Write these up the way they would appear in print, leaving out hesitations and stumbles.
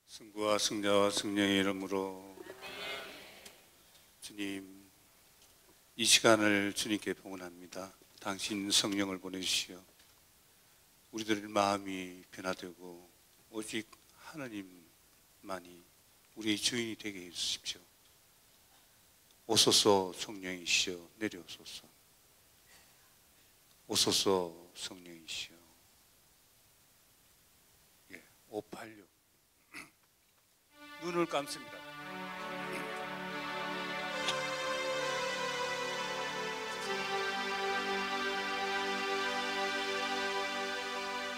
성부와 성자와 성령의 이름으로 주님, 이 시간을 주님께 봉헌합니다. 당신 성령을 보내주시어 우리들 마음이 변화되고 오직 하나님만이 우리의 주인이 되게 해주십시오. 오소서 성령이시여 내려오소서. 오소서 성령이시여. 586 눈을 감습니다.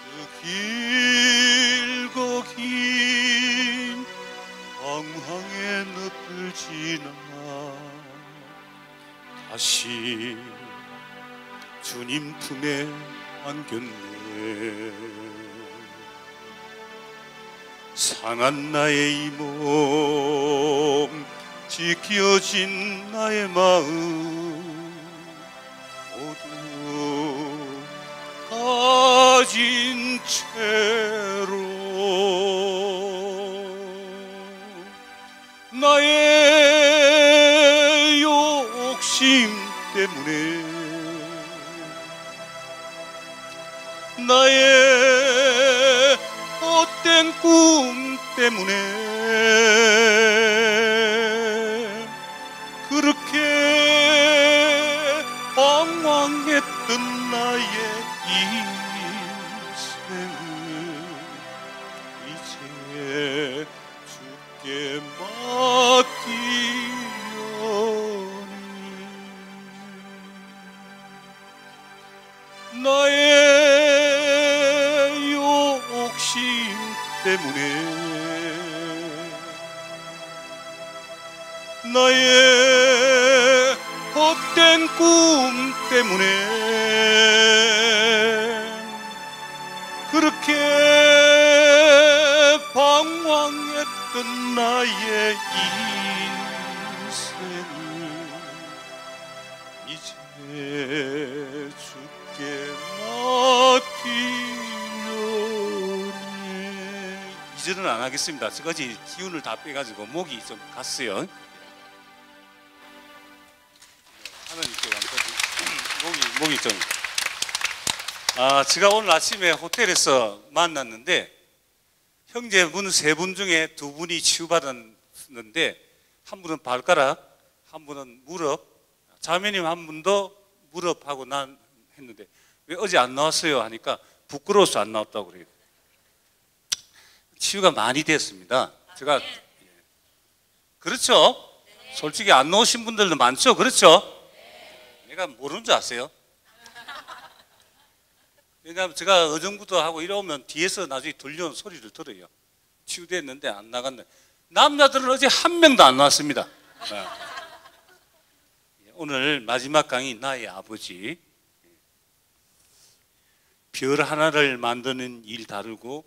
그 길고 긴 방황의 늪을 지나 다시 주님 품에 안겼네. 상한 나의 이 몸, 지켜진 나의 마음 모두 가진 채로 나의 욕심 때문에 나의 헛된 꿈 때문에 그렇게 방황했던 나의 인생을 이제 주께 맡기려니 나의 욕심 때문에 나의 헛된 꿈 때문에 그렇게 방황했던 나의 인생을 이제 주께 맡기려니. 이제는 안 하겠습니다. 저까지 기운을 다 빼가지고 목이 좀 갔어요. 하나님께 목이 좀. 제가 오늘 아침에 호텔에서 만났는데 형제분 세 분 중에 두 분이 치유받았는데 한 분은 발가락, 한 분은 무릎, 자매님 한 분도 무릎하고 난 했는데 왜 어제 안 나왔어요 하니까 부끄러워서 안 나왔다고 그래요. 치유가 많이 됐습니다. 제가 그렇죠? 솔직히 안 나오신 분들도 많죠? 그렇죠? 내가 모르는 줄 아세요? 왜냐하면 제가 어정부도 하고 이러면 뒤에서 나중에 들려온 소리를 들어요. 치유됐는데 안 나갔네. 남자들은 어제 한 명도 안 나왔습니다. 오늘 마지막 강의 나의 아버지. 별 하나를 만드는 일 다르고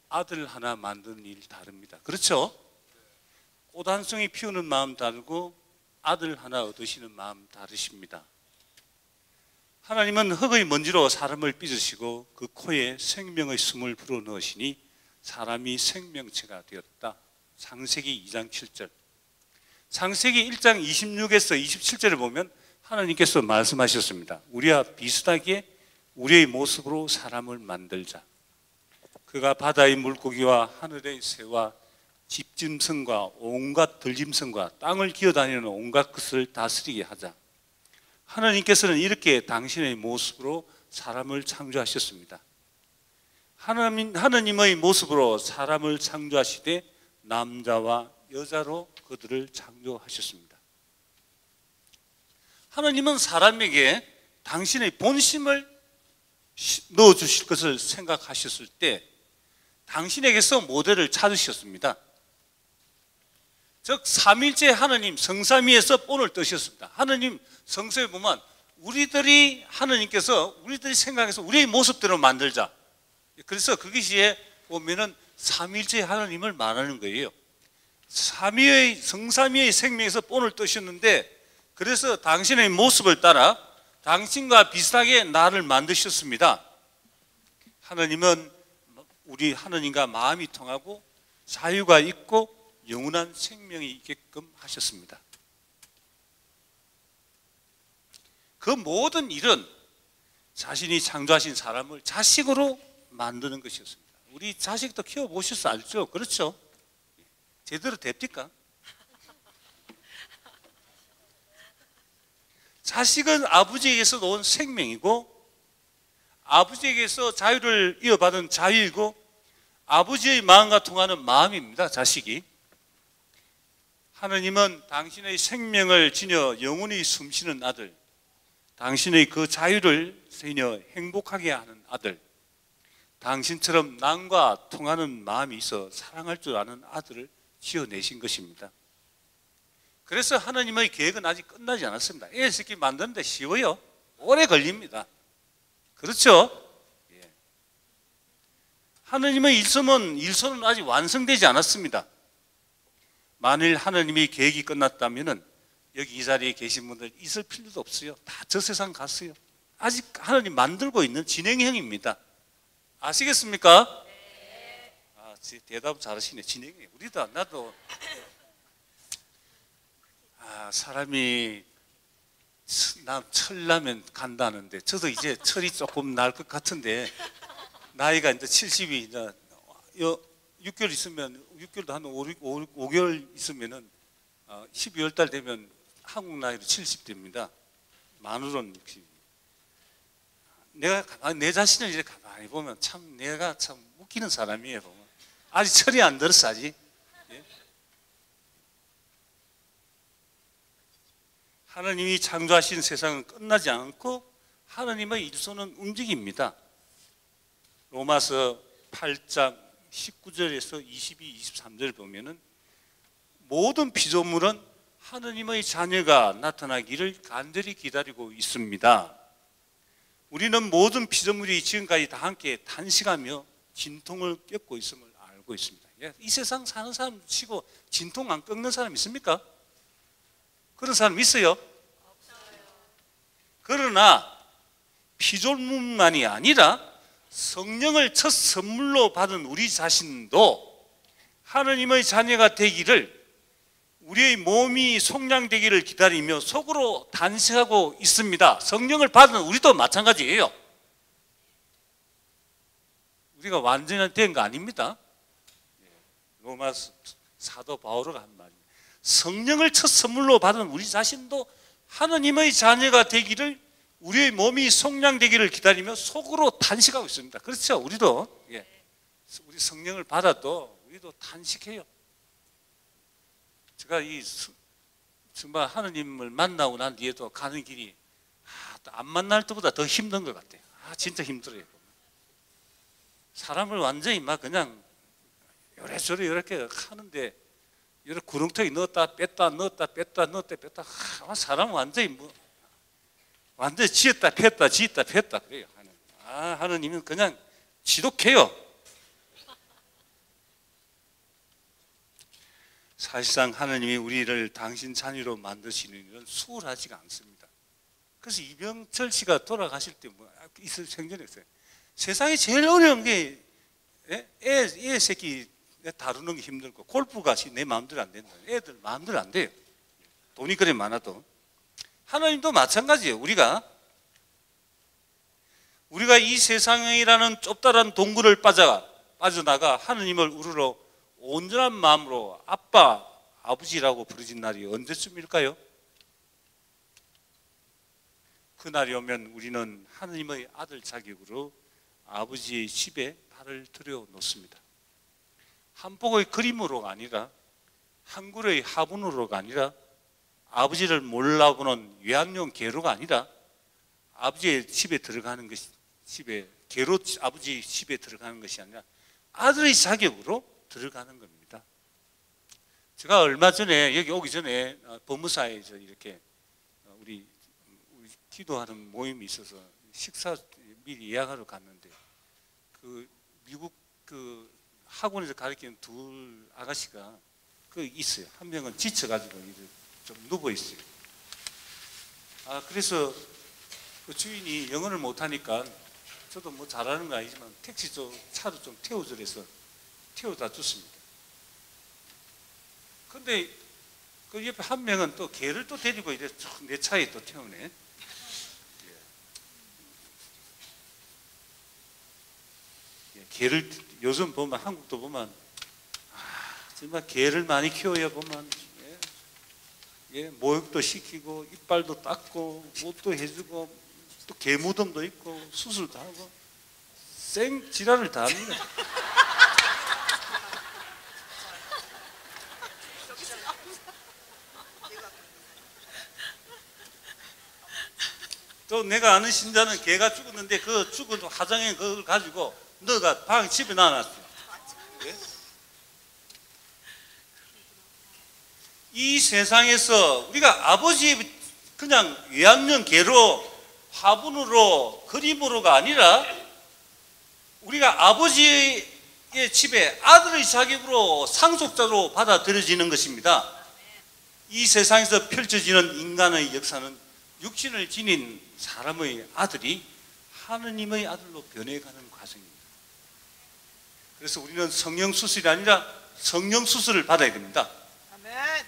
아들 하나 만드는 일 다릅니다. 그렇죠? 꽃 한 송이 피우는 마음 다르고 아들 하나 얻으시는 마음 다르십니다. 하나님은 흙의 먼지로 사람을 빚으시고 그 코에 생명의 숨을 불어넣으시니 사람이 생명체가 되었다. 창세기 2장 7절. 창세기 1장 26에서 27절을 보면 하나님께서 말씀하셨습니다. 우리와 비슷하게 우리의 모습으로 사람을 만들자. 그가 바다의 물고기와 하늘의 새와 집짐승과 온갖 들짐승과 땅을 기어다니는 온갖 것을 다스리게 하자. 하나님께서는 이렇게 당신의 모습으로 사람을 창조하셨습니다. 하나님의 모습으로 사람을 창조하시되 남자와 여자로 그들을 창조하셨습니다. 하나님은 사람에게 당신의 본심을 넣어주실 것을 생각하셨을 때 당신에게서 모델을 찾으셨습니다. 즉 삼일째 하나님 성삼위에서 본을 뜨셨습니다. 하나님 성서에 보면 하나님께서 우리들이 생각해서 우리의 모습대로 만들자. 그래서 그것이 보면은 삼일째 하나님을 말하는 거예요. 성삼위의 생명에서 본을 뜨셨는데 그래서 당신의 모습을 따라 당신과 비슷하게 나를 만드셨습니다. 하나님은 우리 하나님과 마음이 통하고 자유가 있고 영원한 생명이 있게끔 하셨습니다. 그 모든 일은 자신이 창조하신 사람을 자식으로 만드는 것이었습니다. 우리 자식도 키워보셔서 알죠? 그렇죠? 제대로 됩니까? 자식은 아버지에게서 온 생명이고 아버지에게서 자유를 이어받은 자유이고 아버지의 마음과 통하는 마음입니다. 자식이. 하느님은 당신의 생명을 지녀 영원히 숨쉬는 아들, 당신의 그 자유를 지녀 행복하게 하는 아들, 당신처럼 남과 통하는 마음이 있어 사랑할 줄 아는 아들을 지어내신 것입니다. 그래서 하나님의 계획은 아직 끝나지 않았습니다. 애 새끼 만드는데 쉬워요? 오래 걸립니다. 그렇죠? 예. 하나님의 일손은 아직 완성되지 않았습니다. 만일 하나님의 계획이 끝났다면 여기 이 자리에 계신 분들 있을 필요도 없어요. 다 저 세상 갔어요. 아직 하나님 만들고 있는 진행형입니다. 아시겠습니까? 아, 대답 잘하시네. 진행형. 우리도 나도 사람이 철나면 간다는데 저도 이제 철이 조금 날 것 같은데 나이가 이제 70이 이제 6개월 있으면 6개월도 한 5개월 있으면은 12월 달 되면 한국 나이로 70대입니다. 만으로는 60. 내가 내 자신을 이렇게 가만히 보면 참 내가 참 웃기는 사람이에요. 보면. 아직 철이 안 들었어 아직. 예? 하나님이 창조하신 세상은 끝나지 않고 하나님의 일손은 움직입니다. 로마서 8장 19절에서 22, 23절 보면은 모든 피조물은 하나님의 자녀가 나타나기를 간절히 기다리고 있습니다. 우리는 모든 피조물이 지금까지 다 함께 탄식하며 진통을 겪고 있음을 알고 있습니다. 이 세상 사는 사람 치고 진통 안 겪는 사람 있습니까? 그런 사람 있어요? 없어요. 그러나 피조물만이 아니라 성령을 첫 선물로 받은 우리 자신도 하나님의 자녀가 되기를 우리의 몸이 속량되기를 기다리며 속으로 단식하고 있습니다. 성령을 받은 우리도 마찬가지예요. 우리가 완전히 된 거 아닙니다. 로마 사도 바오로가 한 말입니다. 성령을 첫 선물로 받은 우리 자신도 하나님의 자녀가 되기를 우리의 몸이 속량되기를 기다리며 속으로 단식하고 있습니다. 그렇죠? 우리도 우리 성령을 받아도 우리도 단식해요. 제가 정말 하나님을 만나고 난 뒤에도 가는 길이 안 만날 때보다 더 힘든 것 같아요. 진짜 힘들어요. 사람을 완전히 막 그냥 요래저래 이렇게 하는데 이렇게 구렁텅이 넣었다 뺐다 넣었다 뺐다 넣었다 뺐다 사람 완전히 완전히 지었다 폈다 지었다 폈다 그래요. 하나님은 그냥 지독해요. 사실상 하나님이 우리를 당신 자녀로 만드시는 일은 수월하지가 않습니다. 그래서 이병철 씨가 돌아가실 때 있을 생전했어요. 세상에 제일 어려운 게 애 새끼 다루는 게 힘들고 골프가 내 마음대로 안 된다. 애들 마음대로 안 돼요. 돈이 그래 많아도. 하나님도 마찬가지예요. 우리가 이 세상이라는 좁다란 동굴을 빠져나가 하나님을 우러러 온전한 마음으로 아빠, 아버지라고 부르진 날이 언제쯤일까요? 그 날이 오면 우리는 하나님의 아들 자격으로 아버지의 집에 발을 들여 놓습니다. 한복의 그림으로가 아니라 한글의 화분으로가 아니라 아버지를 몰라보는 외환용 계로가 아니라 아버지의 집에 들어가는 것이 계로 아버지 집에 들어가는 것이 아니라 아들의 자격으로 들어가는 겁니다. 제가 얼마 전에 여기 오기 전에 법무사에서 이렇게 우리 기도하는 모임이 있어서 식사 미리 예약하러 갔는데 그 미국 그 학원에서 가르치는 둘 아가씨가 있어요. 한 명은 지쳐가지고 좀 누워 있어요. 그래서 그 주인이 영어를 못하니까 저도 뭐 잘하는 거 아니지만 차로 좀 태워주래서 태워다 줬습니다. 근데 그 옆에 한 명은 또 개를 또 데리고 이래 쭉 내 차에 또 태우네. 개를 요즘 보면 한국도 보면 정말 개를 많이 키워야 보면 모욕도 시키고 이빨도 닦고 옷도 해주고 또 개 무덤도 있고 수술도 하고 생 지랄을 다 합니다. 또 내가 아는 신자는 개가 죽었는데 그 죽은 화장에 그걸 가지고 너가 방 집에 놔놨어요. 예? 이 세상에서 우리가 아버지 그냥 외양년 개로 화분으로 그림으로가 아니라 우리가 아버지의 집에 아들의 자격으로 상속자로 받아들여지는 것입니다. 이 세상에서 펼쳐지는 인간의 역사는 육신을 지닌 사람의 아들이 하느님의 아들로 변해가는 과정입니다. 그래서 우리는 성령수술이 아니라 성령수술을 받아야 됩니다. 아멘.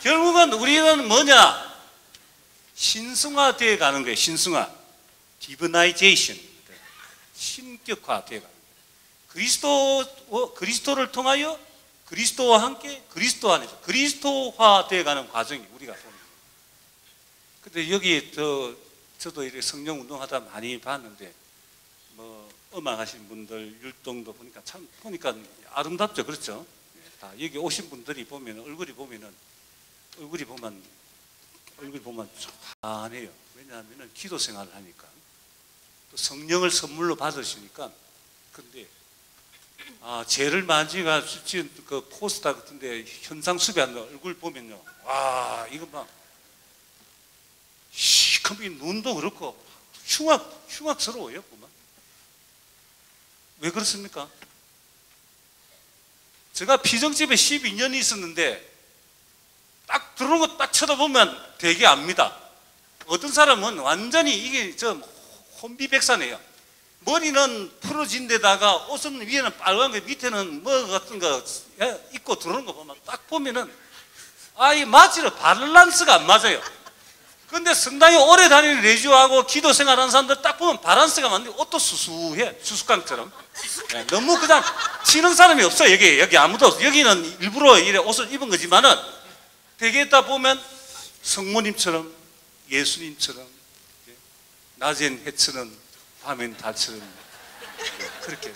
결국은 우리는 뭐냐? 신성화되어 가는 거예요. 신성화. 디비나이제이션. 신격화되어 가는 거예요. 그리스도를 통하여 그리스도와 함께 그리스도 안에서 그리스도화되어 가는 과정이 우리가 보는 거예요. 근데 여기 저도 이렇게 성령 운동하다 많이 봤는데 뭐 음악 하시는 분들 율동도 보니까 참 보니까 아름답죠. 그렇죠? 다 여기 오신 분들이 보면 얼굴이 보면 환해요. 왜냐하면 기도 생활을 하니까 또 성령을 선물로 받으시니까. 근데 죄를 만지가 지금 그 포스터 같은데 현상 수배하는 얼굴 보면요, 와 이거 막 시커멓게 눈도 그렇고 흉악스러워요. 보면. 왜 그렇습니까? 제가 피정집에 12년이 있었는데 딱 들어오는 거 딱 쳐다보면 되게 압니다. 어떤 사람은 완전히 이게 좀 혼비백산해요. 머리는 풀어진 데다가 옷은 위에는 빨간 거 밑에는 뭐 같은 거 입고 들어오는 거 보면 딱 보면은 이 맞지를 밸런스가 안 맞아요. 근데 상당히 오래 다니는 레지오하고 기도 생활하는 사람들 딱 보면 밸런스가 맞는데 옷도 수수해. 수수깡처럼. 너무 그냥 치는 사람이 없어요. 여기 아무도 없어요. 여기는 일부러 이래 옷을 입은 거지만은 되게 있다 보면 성모님처럼 예수님처럼 낮엔 해처럼 밤엔 달처럼 그렇게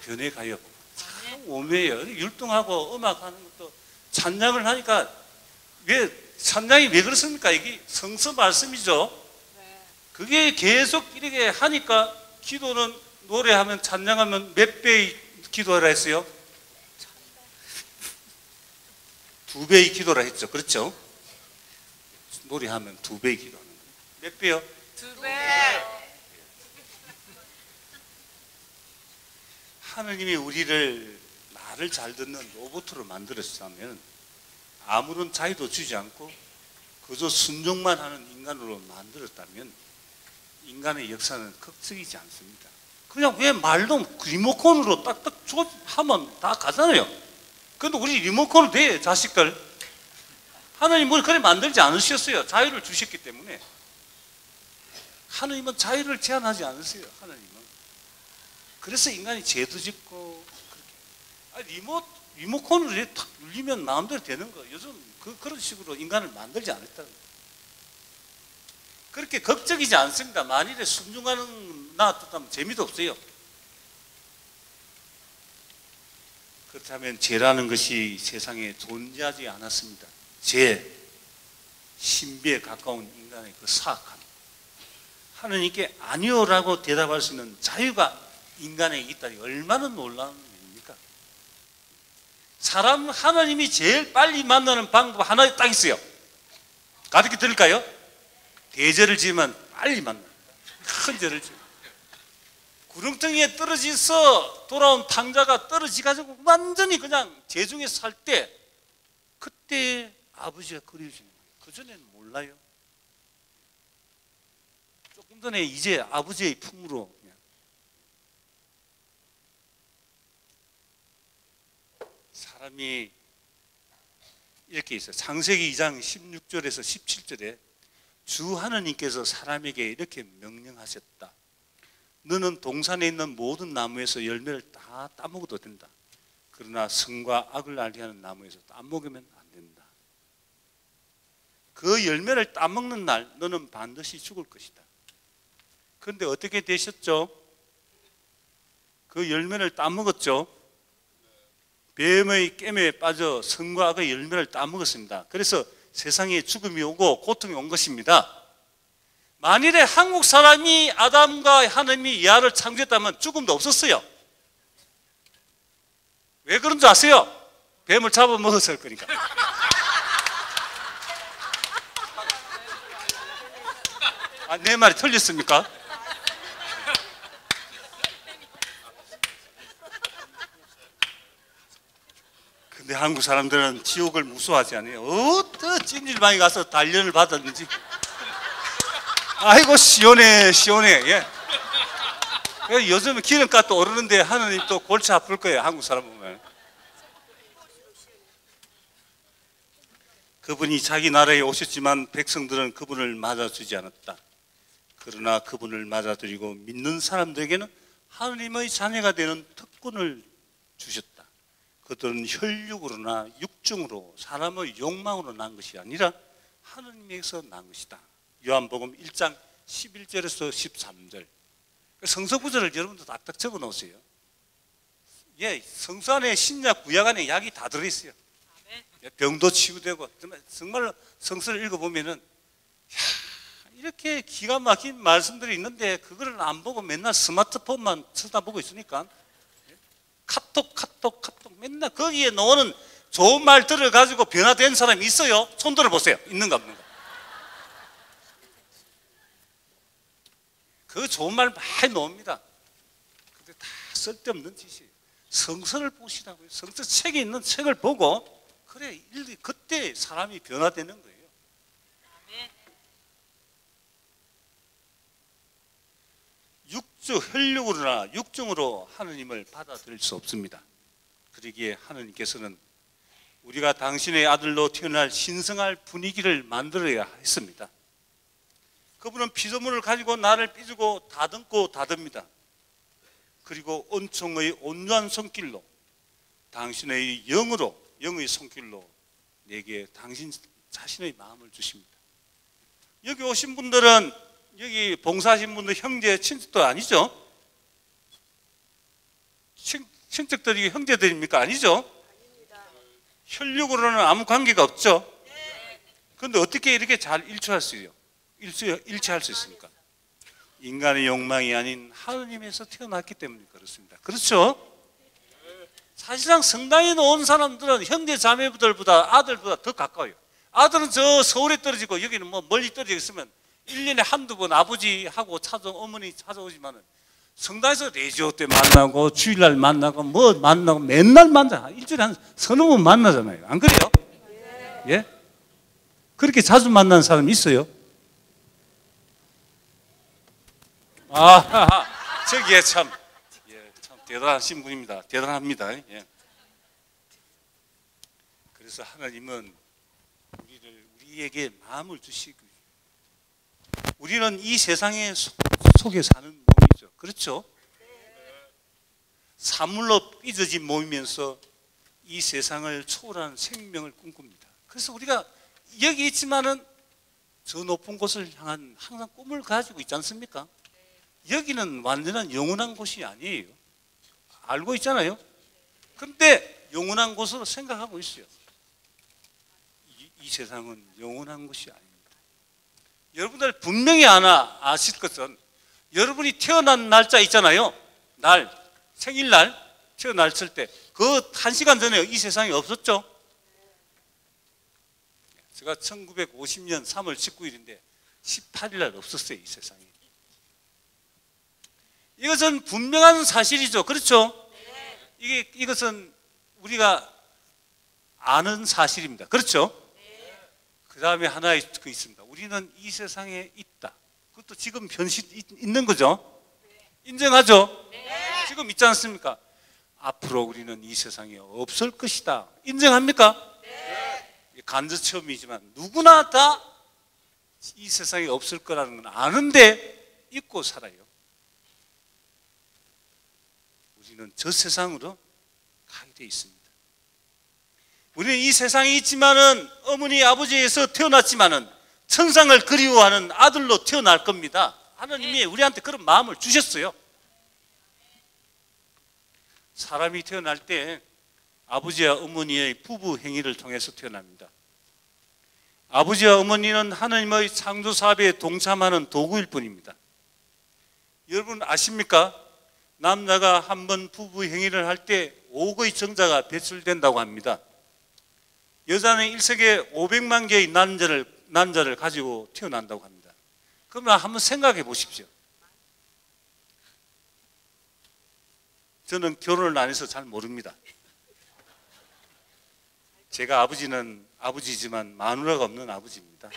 변해가요. 참 오매요. 율동하고 음악하는 것도 찬양을 하니까 찬양이 왜 그렇습니까? 이게 성서 말씀이죠. 그게 계속 이렇게 하니까 기도는 노래하면 찬양하면 몇 배의 기도하라 했어요? 2배의 기도라 했죠. 그렇죠? 노래하면 2배의 기도하는 거예요. 몇 배요? 2배. 하느님이 말을 잘 듣는 로봇으로 만들었다면 아무런 자유도 주지 않고 그저 순종만 하는 인간으로 만들었다면 인간의 역사는 극적이지 않습니다. 그냥 왜 말도 리모컨으로 딱딱 하면 다 가잖아요. 근데 우리 리모컨을 대 자식들. 하나님은 그래 만들지 않으셨어요. 자유를 주셨기 때문에. 하나님은 자유를 제한하지 않으세요. 하나님은. 그래서 인간이 죄도 짓고 그렇게. 리모컨으로 이렇게 탁 눌리면 마음대로 되는 거. 요즘 그런 식으로 인간을 만들지 않았다는 거예요. 그렇게 극적이지 않습니다. 만일에 순종하는 놔뒀다면 재미도 없어요. 그렇다면 죄라는 것이 세상에 존재하지 않았습니다. 죄, 신비에 가까운 인간의 그 사악함. 하느님께 아니요라고 대답할 수 있는 자유가 인간에게 있다니 얼마나 놀라운 일입니까? 하나님이 제일 빨리 만나는 방법 하나 딱 있어요. 가르쳐 드릴까요? 대죄를 지으면 빨리 만납니다. 큰 죄를 지으면. 구렁텅이에 떨어져서 돌아온 탕자가 떨어지가지고 완전히 그냥 죄중에 살 때 그때 아버지가 그리워지는 거예요. 그전에는 몰라요. 조금 전에 이제 아버지의 품으로 하나님이 이렇게 있어요. 창세기 2장 16절에서 17절에 주 하나님께서 사람에게 이렇게 명령하셨다. 너는 동산에 있는 모든 나무에서 열매를 다 따먹어도 된다. 그러나 선과 악을 알게 하는 나무에서 따먹으면 안 된다. 그 열매를 따먹는 날 너는 반드시 죽을 것이다. 그런데 어떻게 되셨죠? 그 열매를 따먹었죠. 뱀의 깨매에 빠져 선과 악의 열매를 따먹었습니다. 그래서 세상에 죽음이 오고 고통이 온 것입니다. 만일에 한국 사람이 아담과 하나님이 이하를 창조했다면 죽음도 없었어요. 왜 그런 줄 아세요? 뱀을 잡아먹었을 거니까. 아, 내 말이 틀렸습니까? 근데 한국 사람들은 지옥을 무서워하지 않아요. 어떤 찜질방에 가서 단련을 받았는지. 아이고 시원해 시원해. 예. 요즘은 기름값도 오르는데 하느님 또 골치 아플 거예요. 한국 사람 보면. 그분이 자기 나라에 오셨지만 백성들은 그분을 맞아주지 않았다. 그러나 그분을 맞아들이고 믿는 사람들에게는 하느님의 자녀가 되는 특권을 주셨다. 그들은 혈육으로나 육중으로 사람의 욕망으로 난 것이 아니라 하느님에게서 난 것이다. 요한복음 1장 11절에서 13절. 성서 구절을 여러분도 딱딱 적어 놓으세요. 예, 성서 안에 신약 구약 안에 약이 다 들어있어요. 병도 치유되고. 정말로 성서를 읽어보면은 이렇게 기가 막힌 말씀들이 있는데 그거를 안 보고 맨날 스마트폰만 쳐다보고 있으니까 카톡 맨날 거기에 나오는 좋은 말들을 가지고 변화된 사람이 있어요? 손 들어보세요. 있는가 없는가? 그 좋은 말 많이 나옵니다. 근데 다 쓸데없는 짓이에요. 성서를 보시라고요. 성서 책에 있는 책을 보고 그래 그때 사람이 변화되는 거예요. 혈육으로나 육정으로 하느님을 받아들일 수 없습니다. 그러기에 하느님께서는 우리가 당신의 아들로 태어날 신성할 분위기를 만들어야 했습니다. 그분은 피조물을 가지고 나를 삐주고 다듬고 다듬니다. 그리고 은총의 온유한 손길로 당신의 영의 손길로 내게 당신 자신의 마음을 주십니다. 여기 오신 분들은 여기 봉사하신 분들 형제 친척도 아니죠? 친척들이 형제들입니까? 아니죠? 혈육으로는 아무 관계가 없죠? 그런데 어떻게 이렇게 잘 일치할 수 있습니까? 인간의 욕망이 아닌 하느님에서 태어났기 때문에 그렇습니다. 그렇죠? 사실상 성당에 온 사람들은 형제 자매들보다 아들보다 더 가까워요. 아들은 저 서울에 떨어지고 여기는 뭐 멀리 떨어져 있으면 1년에 한두 번 아버지하고 어머니 찾아오지만은 성당에서 레지오 때 만나고 주일날 만나고 뭐 만나고 맨날 만나. 일주일에 한 서너 번 만나잖아요. 안 그래요? 예? 그렇게 자주 만나는 사람이 있어요? 저기에 참 대단하신 분입니다. 대단합니다. 예. 그래서 하나님은 우리에게 마음을 주시고 우리는 이 세상의 속에 사는 몸이죠. 그렇죠? 사물로 삐져진 몸이면서 이 세상을 초월하는 생명을 꿈꿉니다. 그래서 우리가 여기 있지만은 저 높은 곳을 향한 항상 꿈을 가지고 있지 않습니까? 여기는 완전한 영원한 곳이 아니에요. 알고 있잖아요. 근데 영원한 곳으로 생각하고 있어요. 이 세상은 영원한 것이 아닙니다. 여러분들 분명히 하나 아실 것은 여러분이 태어난 날짜 있잖아요. 생일날 태어났을 때 그 1시간 전에 이 세상에 없었죠. 제가 1950년 3월 19일인데 18일 날 없었어요. 이 세상에. 이것은 분명한 사실이죠. 그렇죠? 이것은 우리가 아는 사실입니다. 그렇죠? 그 다음에 하나 있습니다. 우리는 이 세상에 있다. 그것도 지금 현실 있는 거죠? 인정하죠? 지금 있지 않습니까? 앞으로 우리는 이 세상에 없을 것이다. 인정합니까? 네. 간접체험이지만 누구나 다 이 세상에 없을 거라는 건 아는데 잊고 살아요. 우리는 저 세상으로 가게 돼 있습니다. 우리는 이 세상에 있지만은 어머니 아버지에서 태어났지만은 천상을 그리워하는 아들로 태어날 겁니다. 하나님이 우리한테 그런 마음을 주셨어요. 사람이 태어날 때 아버지와 어머니의 부부 행위를 통해서 태어납니다. 아버지와 어머니는 하나님의 창조 사업에 동참하는 도구일 뿐입니다. 여러분 아십니까? 남자가 한번 부부 행위를 할 때 5억의 정자가 배출된다고 합니다. 여자는 1세기에 500만 개의 난자를 가지고 태어난다고 합니다. 그러면 한번 생각해 보십시오. 저는 결혼을 안 해서 잘 모릅니다. 제가 아버지는 아버지지만 마누라가 없는 아버지입니다.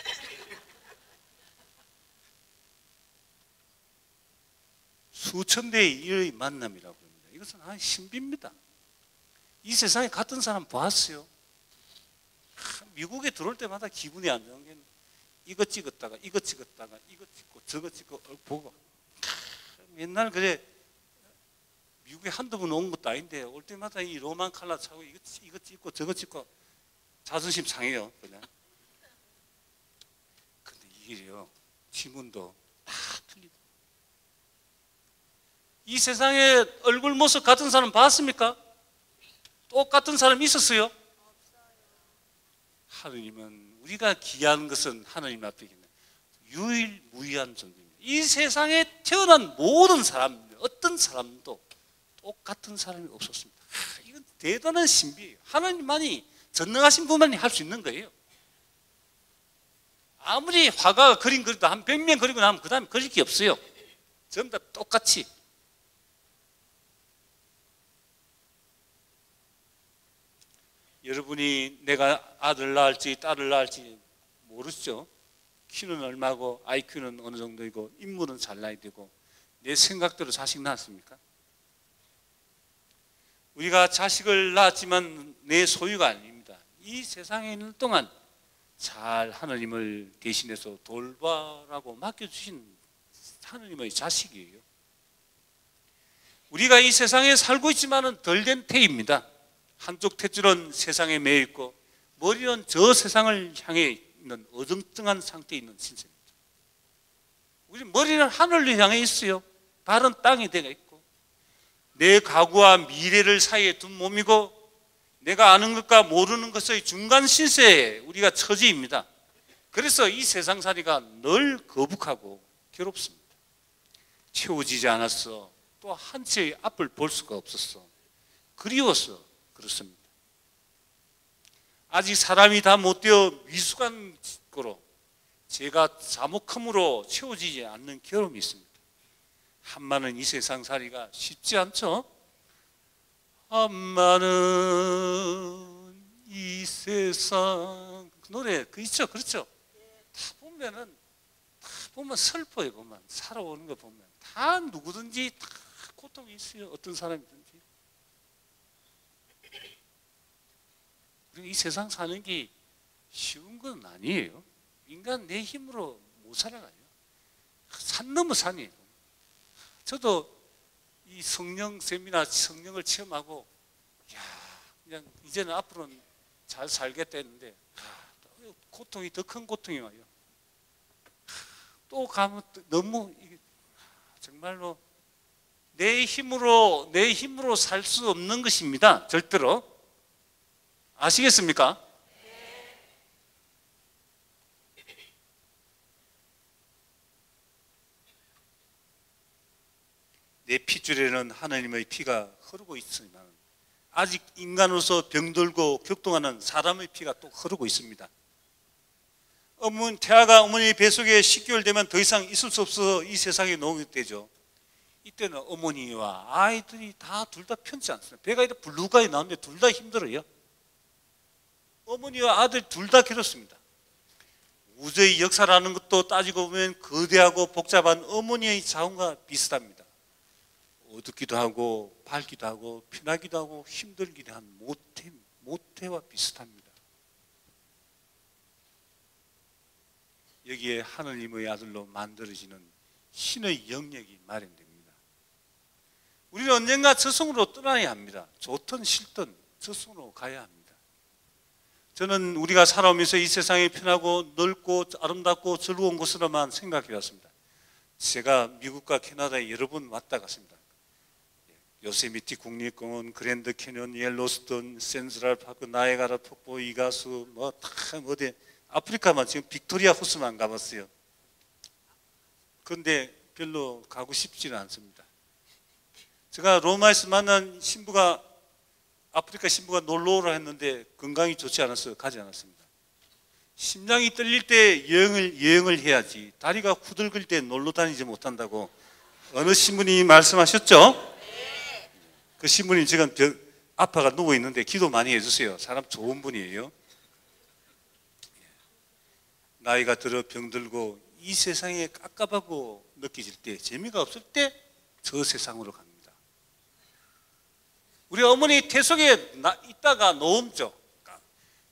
수천 대의 일의 만남이라고 합니다. 이것은 한 신비입니다. 이 세상에 같은 사람 봤어요. 미국에 들어올 때마다 기분이 안 좋은 게 이거 찍었다가 이거 찍었다가 이거 찍고 저거 찍고 보고 맨날 그래. 미국에 한두 번 온 것도 아닌데 올 때마다 이 로만 칼라 차고 이거 찍고 저거 찍고 자존심 상해요. 그냥. 근데 이게요, 지문도 다 틀리고. 이 세상에 얼굴 모습 같은 사람 봤습니까? 똑같은 사람 있었어요? 하느님은 우리가 귀한 것은 하느님 앞에 유일무이한 존재입니다. 이 세상에 태어난 모든 사람, 어떤 사람도 똑같은 사람이 없었습니다. 이건 대단한 신비예요. 하나님만이 전능하신 분만이 할 수 있는 거예요. 아무리 화가가 그림 그려도 한 100명 그리고 나면 그 다음에 그릴 게 없어요. 전부 다 똑같이. 여러분이 내가 아들 낳을지 딸을 낳을지 모르죠. 키는 얼마고 IQ는 어느 정도이고 인물은 잘 나야 되고 내 생각대로 자식 낳았습니까? 우리가 자식을 낳았지만 내 소유가 아닙니다. 이 세상에 있는 동안 잘 하나님을 대신해서 돌봐라고 맡겨주신 하나님의 자식이에요. 우리가 이 세상에 살고 있지만은 덜 된 태입니다. 한쪽 탯줄은 세상에 매여 있고 머리는 저 세상을 향해 있는 어정쩡한 상태에 있는 신세입니다. 우리 머리는 하늘을 향해 있어요. 발은 땅에 대가 있고 내 과거와 미래를 사이에 둔 몸이고 내가 아는 것과 모르는 것의 중간 신세에 우리가 처지입니다. 그래서 이 세상살이가 늘 거북하고 괴롭습니다. 채워지지 않았어. 또 한 채의 앞을 볼 수가 없었어. 그리워서 그렇습니다. 아직 사람이 다 못되어 미숙한거로 제가 자목함으로 채워지지 않는 괴로움이 있습니다. 한마는 이 세상살이가 쉽지 않죠? 한마는 이 세상 그 노래 그 있죠, 그렇죠? 다 보면 슬퍼요. 보면 살아오는 거 보면 다 누구든지 다 고통이 있어요. 어떤 사람이든지. 그리고 이 세상 사는 게 쉬운 건 아니에요. 인간 내 힘으로 못 살아가요. 산 넘어 산이에요. 저도 이 성령 세미나 성령을 체험하고 그냥 이제는 앞으로는 잘 살겠다 했는데 고통이 더 큰 고통이 와요. 또 가면 너무 정말로 내 힘으로 살 수 없는 것입니다. 절대로. 아시겠습니까? 내 핏줄에는 하나님의 피가 흐르고 있지만 아직 인간으로서 병들고 격동하는 사람의 피가 또 흐르고 있습니다. 태아가 어머니 뱃속에 10개월 되면 더 이상 있을 수 없어서 이 세상에 농락되죠. 이때는 어머니와 아이들이 둘 다 편치 않습니다. 배가 이렇게 불루가에 나오는데 둘 다 힘들어요. 어머니와 아들 둘 다 괴롭습니다. 우주의 역사라는 것도 따지고 보면 거대하고 복잡한 어머니의 자원과 비슷합니다. 어둡기도 하고 밝기도 하고 편하기도 하고 힘들기도 한 모태와 비슷합니다. 여기에 하느님의 아들로 만들어지는 신의 영역이 마련됩니다. 우리는 언젠가 저승으로 떠나야 합니다. 좋든 싫든 저승으로 가야 합니다. 저는 우리가 살아오면서 이 세상이 편하고 넓고 아름답고 즐거운 곳으로만 생각해 왔습니다. 제가 미국과 캐나다에 여러 번 왔다 갔습니다. 요세미티 국립공원, 그랜드 캐년, 옐로스톤, 센트럴 파크, 나이아가라 폭포, 이가수, 어디 아프리카만 지금 빅토리아 호수만 가봤어요. 그런데 별로 가고 싶지는 않습니다. 제가 로마에서 만난 신부가 아프리카 신부가 놀러 오라 했는데 건강이 좋지 않아서 가지 않았습니다. 심장이 떨릴 때 여행을 해야지 다리가 후들글 때 놀러 다니지 못한다고 어느 신부님이 말씀하셨죠? 그 신부님 지금 아파가 누워 있는데 기도 많이 해주세요. 사람 좋은 분이에요. 나이가 들어 병들고 이 세상에 깝깝하고 느껴질 때, 재미가 없을 때 저 세상으로 갑니다. 우리 어머니 태 속에 있다가 노음죠.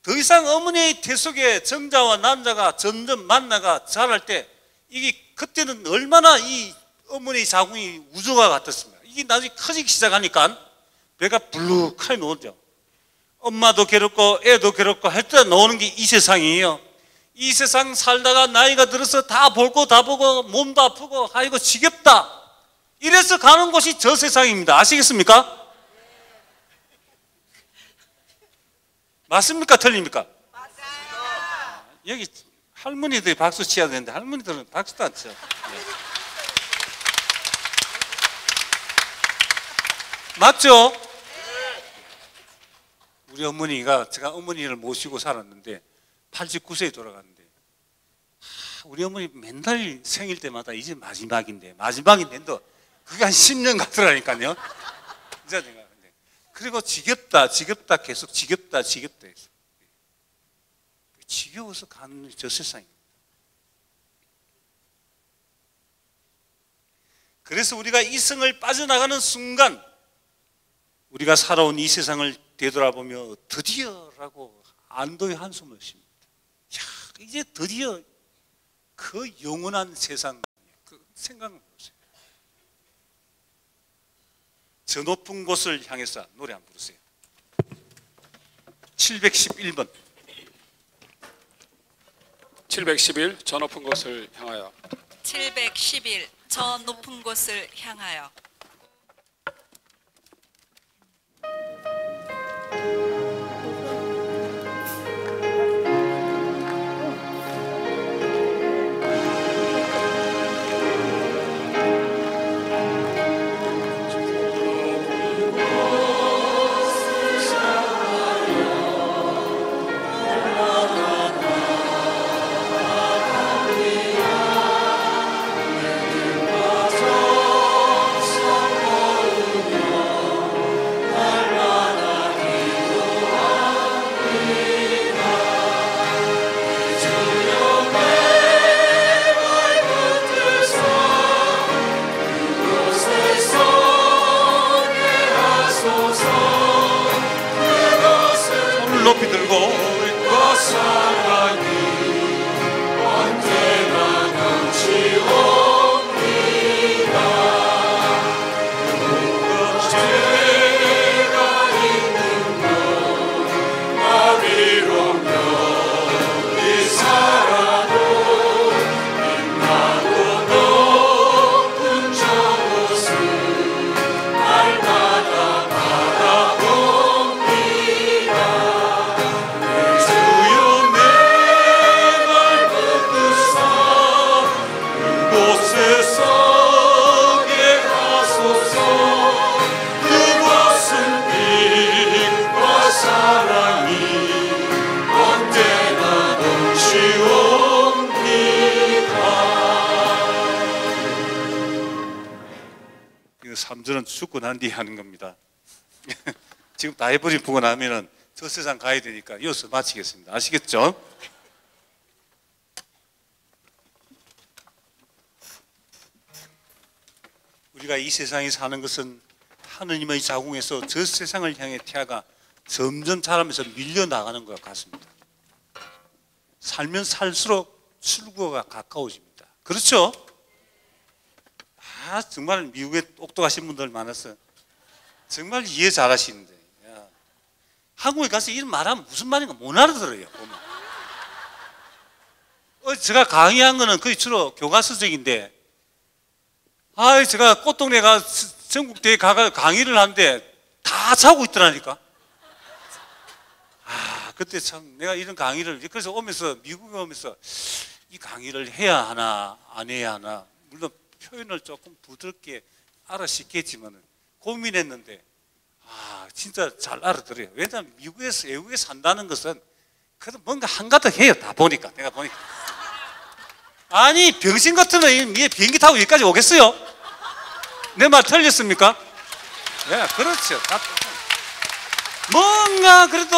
더 이상 어머니의 태 속에 정자와 남자가 점점 만나가 자랄 때, 이게 그때는 얼마나 이 어머니의 자궁이 우주가 같았습니다. 이게 나중에 커지기 시작하니까 배가 불룩하게 노죠. 엄마도 괴롭고 애도 괴롭고 할 때 노는 게 이 세상이에요. 이 세상 살다가 나이가 들어서 다 볼고 다 보고 몸도 아프고 아이고 지겹다, 이래서 가는 곳이 저 세상입니다. 아시겠습니까? 맞습니까? 틀립니까? 맞아요. 여기 할머니들이 박수 쳐야 되는데 할머니들은 박수도 안 쳐. 맞죠? 우리 어머니가, 제가 어머니를 모시고 살았는데 89세에 돌아갔는데, 우리 어머니 맨날 생일 때마다 이제 마지막인데도 그게 한 10년 가더라니까요. 이제 내가 그리고 지겹다 계속 지겹다 해서 지겨워서 가는 저 세상입니다. 그래서 우리가 이 성을 빠져나가는 순간 우리가 살아온 이 세상을 되돌아보며 드디어라고 안도의 한숨을 쉽니다. 야, 이제 드디어 그 영원한 세상, 그 생각을 해보세요. 저 높은 곳을 향해서 노래 한번 부르세요. 711번. 711, 저 높은 곳을 향하여. 711, 저 높은 곳을 향하여. 높이 들고 우리과 사랑이 언제나 넘치옵니다. 죄가 있는 것 나비로며 이 살아도 빛나고 높은 저곳을 날마다 바라봅니다. 이거 3절은 죽고 난 뒤에 하는 겁니다. 지금 다 해버리고 나면은 저 세상 가야 되니까 이어서 마치겠습니다. 아시겠죠? 우리가 이 세상에 사는 것은 하느님의 자궁에서 저 세상을 향해 태아가 점점 자라면서 밀려나가는 것 같습니다. 살면 살수록 출구가 가까워집니다. 그렇죠? 정말 미국에 똑똑하신 분들 많아서 정말 이해 잘하시는데, 한국에 가서 이런 말하면 무슨 말인가 못 알아들어요. 제가 강의한 거는 거의 주로 교과서적인데, 제가 꽃동네 가 전국대회 가가 강의를 하는데 다 자고 있더라니까. 그때 참 내가 이런 강의를, 그래서 오면서, 미국에 오면서 이 강의를 해야 하나 안 해야 하나, 물론 표현을 조금 부드럽게 알아듣겠지만 고민했는데, 진짜 잘 알아들어요. 왜냐하면 미국에서, 외국에 산다는 것은 그래도 뭔가 한가득 해요. 다 보니까, 내가 보니까. 아니, 병신 같으면 비행기 타고 여기까지 오겠어요? 내 말 틀렸습니까? 예, 그렇죠. 뭔가 그래도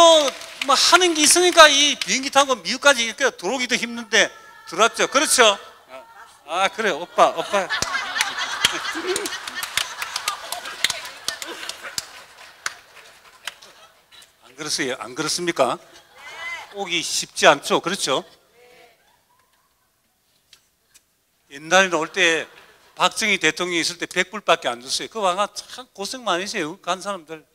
뭐 하는 게 있으니까 이 비행기 타고 미국까지 이렇게 들어오기도 힘든데 들어왔죠. 그렇죠? 그래, 오빠. 안 그러세요? 안 그렇습니까? 오기 쉽지 않죠. 그렇죠? 옛날에는 올 때 박정희 대통령이 있을 때 100불밖에 안 줬어요. 그 왕아 참 고생 많이 했어요. 간 사람들.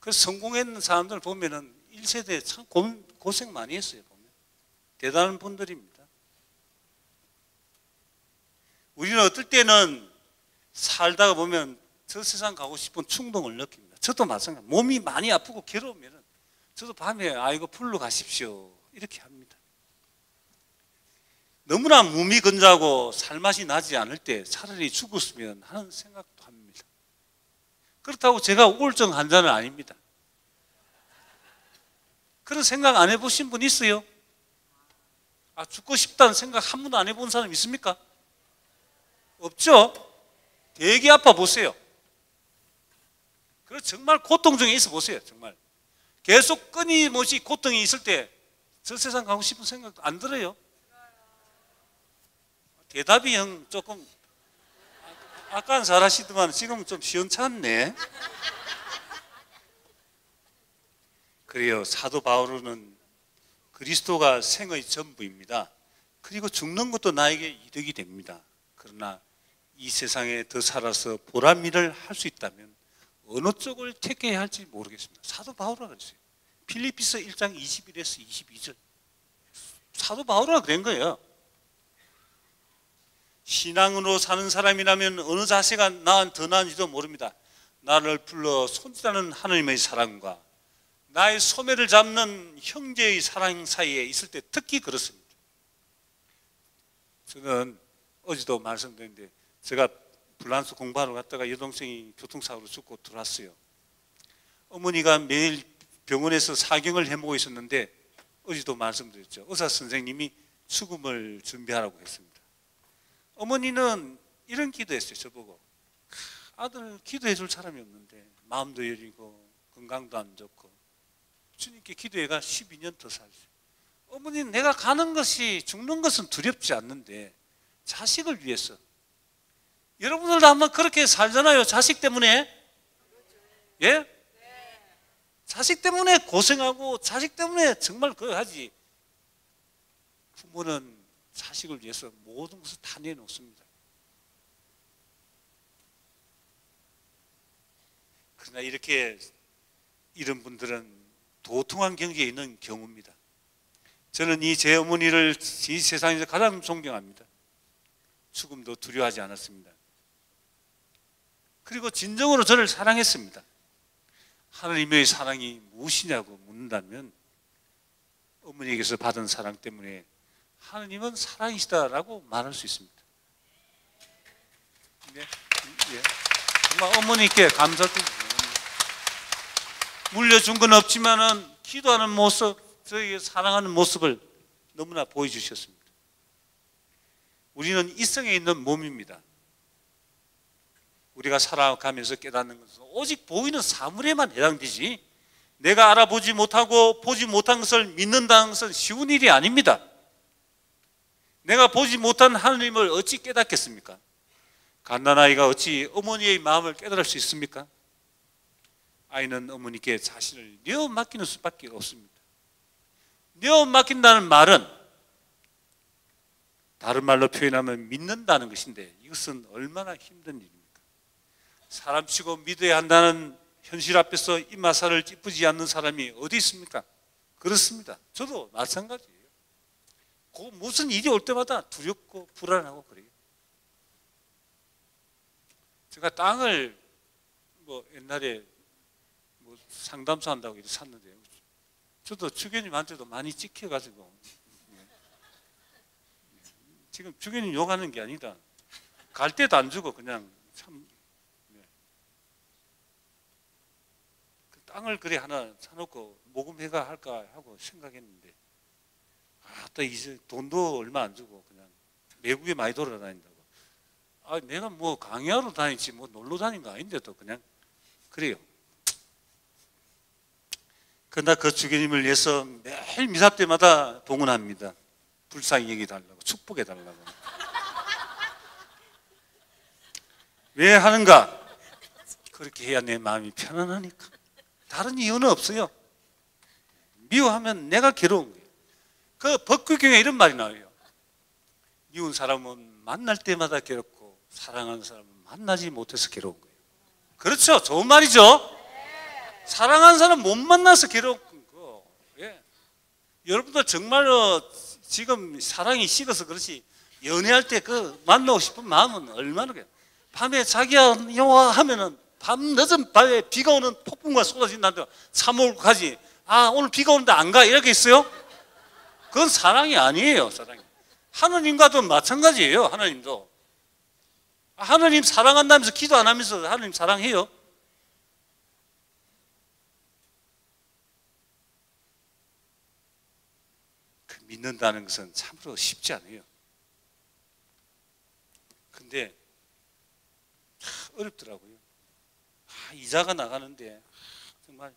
그 성공했는 사람들 보면은 1세대에 참 고생 많이 했어요. 보면. 대단한 분들입니다. 우리는 어떨 때는 살다가 보면 저 세상 가고 싶은 충동을 느낍니다. 저도 마찬가지. 몸이 많이 아프고 괴로우면 저도 밤에 아이고 풀로 가십시오 이렇게 합니다. 너무나 몸이 건조하고 살맛이 나지 않을 때 차라리 죽었으면 하는 생각도 합니다. 그렇다고 제가 우울증 환자는 아닙니다. 그런 생각 안 해보신 분 있어요? 죽고 싶다는 생각 한 번도 안 해본 사람 있습니까? 없죠? 되게 아파 보세요. 그래서 정말 고통 중에 있어 보세요. 정말 계속 끊임없이 고통이 있을 때 저 세상 가고 싶은 생각도 안 들어요. 대답이 형 조금 아까는 잘하시더만 지금은 좀 시원찮네. 그래요. 사도 바울은 그리스도가 생의 전부입니다. 그리고 죽는 것도 나에게 이득이 됩니다. 그러나 이 세상에 더 살아서 보람 일을 할 수 있다면 어느 쪽을 택해야 할지 모르겠습니다. 사도 바울은 그랬어요. 필리피서 1장 21에서 22절. 사도 바울은 그런 거예요. 신앙으로 사는 사람이라면 어느 자세가 더 나은지도 모릅니다. 나를 불러 손질하는 하나님의 사랑과 나의 소매를 잡는 형제의 사랑 사이에 있을 때 특히 그렇습니다. 저는 어제도 말씀드렸는데 제가 프랑스 공부하러 갔다가 여동생이 교통사고로 죽고 들어왔어요. 어머니가 매일 병원에서 사경을 해보고 있었는데 어제도 말씀드렸죠. 의사 선생님이 수금을 준비하라고 했습니다. 어머니는 이런 기도했어요. 저보고 아들 기도해 줄 사람이 없는데 마음도 여리고 건강도 안 좋고 주님께 기도해가 12년 더 살죠. 어머니는 내가 가는 것이 죽는 것은 두렵지 않는데 자식을 위해서. 여러분들도 한번 그렇게 살잖아요. 자식 때문에. 예? 자식 때문에 고생하고 자식 때문에 정말 그거 하지. 부모는 자식을 위해서 모든 것을 다 내놓습니다. 그러나 이런 분들은 도통한 경지에 있는 경우입니다. 저는 이 제 어머니를 이 세상에서 가장 존경합니다. 죽음도 두려워하지 않았습니다. 그리고 진정으로 저를 사랑했습니다. 하나님의 사랑이 무엇이냐고 묻는다면 어머니에게서 받은 사랑 때문에 하나님은 사랑이시다라고 말할 수 있습니다. 네? 예. 정말 어머니께 감사드립니다. 물려준 건 없지만은 기도하는 모습, 저에게 사랑하는 모습을 너무나 보여주셨습니다. 우리는 이성에 있는 몸입니다. 우리가 살아가면서 깨닫는 것은 오직 보이는 사물에만 해당되지 내가 알아보지 못하고 보지 못한 것을 믿는다는 것은 쉬운 일이 아닙니다. 내가 보지 못한 하나님을 어찌 깨닫겠습니까? 갓난아이가 어찌 어머니의 마음을 깨달을 수 있습니까? 아이는 어머니께 자신을 내어 맡기는 수밖에 없습니다. 내어 맡긴다는 말은 다른 말로 표현하면 믿는다는 것인데 이것은 얼마나 힘든 일입니까? 사람치고 믿어야 한다는 현실 앞에서 입마살을 찌푸지 않는 사람이 어디 있습니까? 그렇습니다. 저도 마찬가지예요. 무슨 일이 올 때마다 두렵고 불안하고 그래요. 제가 땅을 옛날에 상담소 한다고 이렇게 샀는데요. 저도 주교님한테도 많이 찍혀가지고 지금 주교님 욕하는 게 아니다. 갈 때도 안 주고 그냥 참 그 땅을 그래 하나 사놓고 모금회가 할까 하고 생각했는데 또 이제 돈도 얼마 안 주고 그냥 외국에 많이 돌아다닌다고. 내가 강의하러 다니지 놀러 다닌 거 아닌데도 그냥 그래요. 그러나 그 주교님을 위해서 매일 미사 때마다 봉헌합니다. 불쌍히 여기달라고, 축복해달라고. 왜 하는가? 그렇게 해야 내 마음이 편안하니까. 다른 이유는 없어요. 미워하면 내가 괴로운 거예요. 그 법규경에 이런 말이 나와요. 미운 사람은 만날 때마다 괴롭고 사랑하는 사람은 만나지 못해서 괴로운 거예요. 그렇죠? 좋은 말이죠? 사랑하는 사람 못 만나서 괴로운 거. 예. 여러분들 정말로 지금 사랑이 식어서 그렇지 연애할 때 그 만나고 싶은 마음은 얼마나 그래요. 밤에 자기야 영화 하면은 밤 늦은 밤에 비가 오는 폭풍과 쏟아진다는데 차 몰고 가지. 오늘 비가 오는데 안 가 이렇게 있어요? 그건 사랑이 아니에요. 사랑이. 하느님과도 마찬가지예요. 하느님도 하느님 사랑한다면서 기도 안 하면서 하느님 사랑해요? 믿는다는 것은 참으로 쉽지 않아요. 근데 어렵더라고요. 이자가 나가는데 정말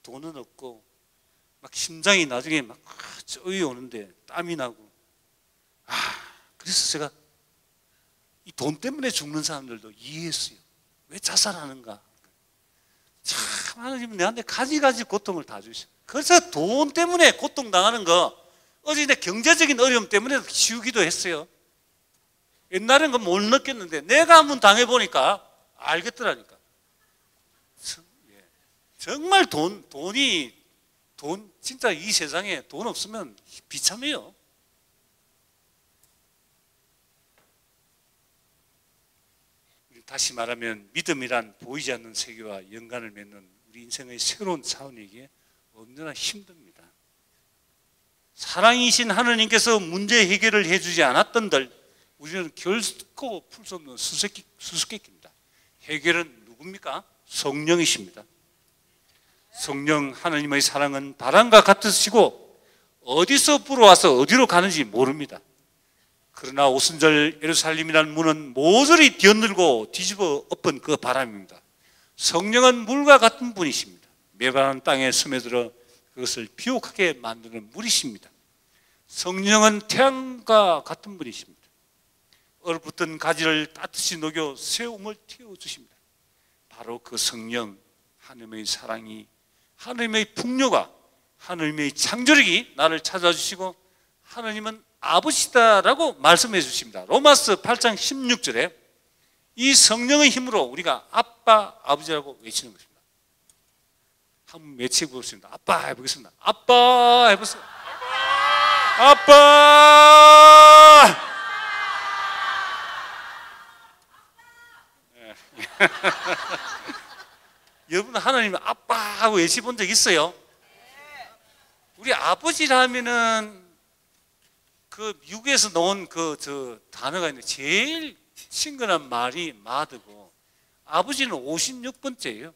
돈은 없고 막 심장이 나중에 막 쩌이 오는데 땀이 나고 그래서 제가 이 돈 때문에 죽는 사람들도 이해했어요. 왜 자살하는가? 참 하나님은 내한테 가지가지 고통을 다 주셔. 그래서 돈 때문에 고통 당하는 거 어제 내 경제적인 어려움 때문에 쉬우기도 했어요. 옛날엔 못 느꼈는데 내가 한번 당해보니까 알겠더라니까. 정말 돈이 진짜 이 세상에 돈 없으면 비참해요. 다시 말하면 믿음이란 보이지 않는 세계와 연관을 맺는 우리 인생의 새로운 차원이기에 언제나 힘듭니다. 사랑이신 하느님께서 문제 해결을 해주지 않았던들 우리는 결코 풀 수 없는 수수께끼입니다. 해결은 누굽니까? 성령이십니다. 성령 하느님의 사랑은 바람과 같으시고 어디서 불어와서 어디로 가는지 모릅니다. 그러나 오순절 예루살렘이라는 문은 모조리 뒤흔들고 뒤집어 엎은 그 바람입니다. 성령은 물과 같은 분이십니다. 메마른 땅에 스며들어 그것을 비옥하게 만드는 물이십니다. 성령은 태양과 같은 분이십니다. 얼붙은 가지를 따뜻이 녹여 새움을 틔워주십니다. 바로 그 성령, 하나님의 사랑이, 하나님의 풍요가, 하나님의 창조력이 나를 찾아주시고 하나님은 아버지다라고 말씀해 주십니다. 로마서 8장 16절에 이 성령의 힘으로 우리가 아빠, 아버지라고 외치는 것입니다. 한번 외치보겠습니다. 아빠 해보겠습니다. 아빠 해보세요. 아빠! 네. 여러분 하나님 아빠 하고 외쳐본 적 있어요? 우리 아버지라 하면은 그 미국에서 나온 저 단어가 있는데 제일 친근한 말이 마드고 아버지는 56번째예요.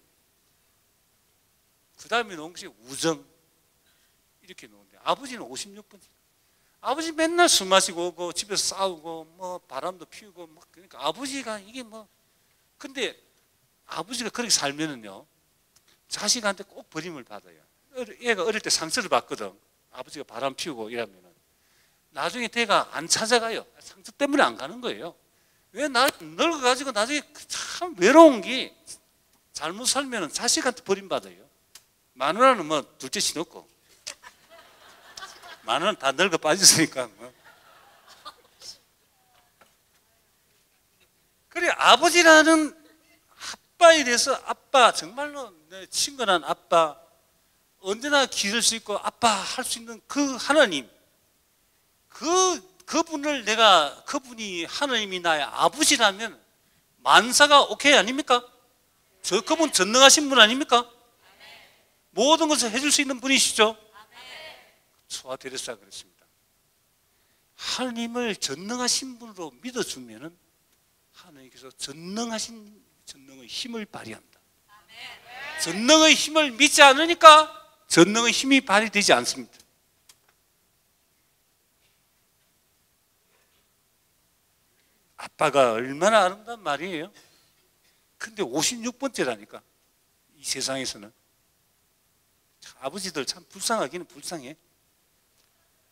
그 다음에 나온 것이 우정 이렇게 나오는데 아버지는 56번째. 아버지 맨날 술 마시고 오고 집에서 싸우고 바람도 피우고 그러니까 아버지가 이게 근데 아버지가 그렇게 살면은요 자식한테 꼭 버림을 받아요. 애가 어릴 때 상처를 받거든. 아버지가 바람 피우고 이러면은 나중에 걔가 안 찾아가요. 상처 때문에 안 가는 거예요. 왜 늙어가지고 나중에 참 외로운 게 잘못 살면 자식한테 버림받아요. 마누라는 뭐 둘째 신었고 마누라는 다 늙어 빠졌으니까 뭐. 그래 아버지라는 아빠에 대해서 아빠 정말로 내 친근한 아빠 언제나 기댈 수 있고 아빠 할 수 있는 그 하나님 그분이 하나님이 나의 아버지라면 만사가 오케이 아닙니까? 그분 전능하신 분 아닙니까? 모든 것을 해줄 수 있는 분이시죠. 소아 데레사가 그랬습니다. 하나님을 전능하신 분으로 믿어주면은 하나님께서 전능의 힘을 발휘한다. 전능의 힘을 믿지 않으니까 전능의 힘이 발휘되지 않습니다. 아빠가 얼마나 아름다운 말이에요. 근데 56번째라니까 이 세상에서는. 아버지들 참 불쌍하기는 불쌍해.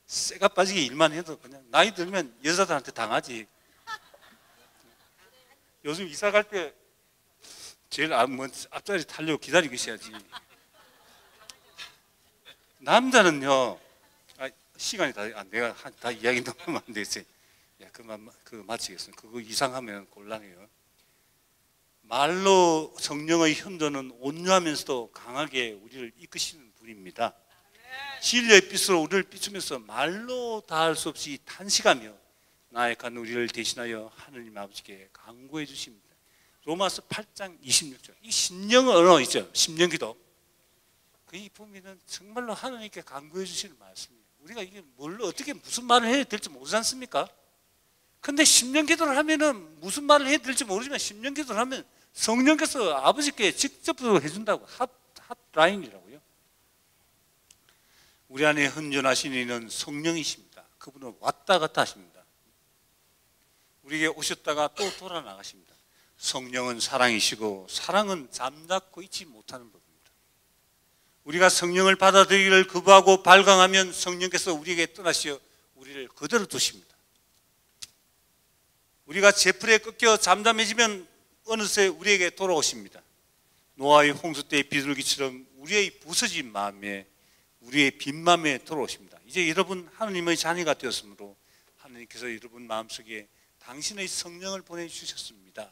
쇠가 빠지게 일만 해도 그냥 나이 들면 여자들한테 당하지. 요즘 이사 갈 때 제일 앞자리 타려고 기다리고 있어야지. 남자는요, 시간이 내가 다 이야기 너무 안 되지. 그거 마치겠습니다. 그거 이상하면 곤란해요. 말로 성령의 현도는 온유하면서도 강하게 우리를 이끄시는 분입니다. 진리의 빛으로 우리를 비추면서 말로 다할 수 없이 탄식하며 나약한 우리를 대신하여 하느님 아버지께 간구해 주십니다. 로마서 8장 26절. 이 심령 언어 있죠. 심령기도. 그 보면은 정말로 하나님께 간구해 주시는 말씀이에요. 우리가 이게 어떻게 무슨 말을 해야 될지 모르지 않습니까? 근데 심령기도를 하면은 무슨 말을 해야 될지 모르지만 심령기도를 하면 성령께서 아버지께 직접 해준다고. 핫라인이라고요. 우리 안에 헌전하신 이는 성령이십니다. 그분은 왔다 갔다 하십니다. 우리에게 오셨다가 또 돌아 나가십니다. 성령은 사랑이시고 사랑은 잠자코 있지 못하는 법입니다. 우리가 성령을 받아들이기를 거부하고 발광하면 성령께서 우리에게 떠나시어 우리를 그대로 두십니다. 우리가 제풀에 꺾여 잠잠해지면 어느새 우리에게 돌아오십니다. 노아의 홍수 때의 비둘기처럼 우리의 부서진 마음에 우리의 빈 마음에 돌아오십니다. 이제 여러분 하나님의 자녀가 되었으므로 하나님께서 여러분 마음속에 당신의 성령을 보내주셨습니다.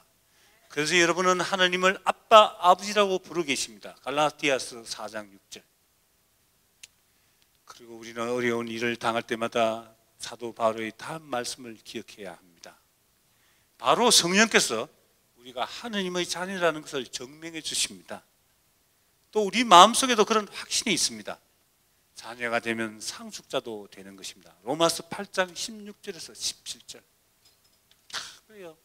그래서 여러분은 하나님을 아빠, 아버지라고 부르고 계십니다. 갈라디아서 4장 6절. 그리고 우리는 어려운 일을 당할 때마다 사도 바울의 다음 말씀을 기억해야 합니다. 바로 성령께서 우리가 하나님의 자녀라는 것을 증명해 주십니다. 또 우리 마음속에도 그런 확신이 있습니다. 자녀가 되면 상속자도 되는 것입니다. 로마서 8장 16절에서 17절. 그래요.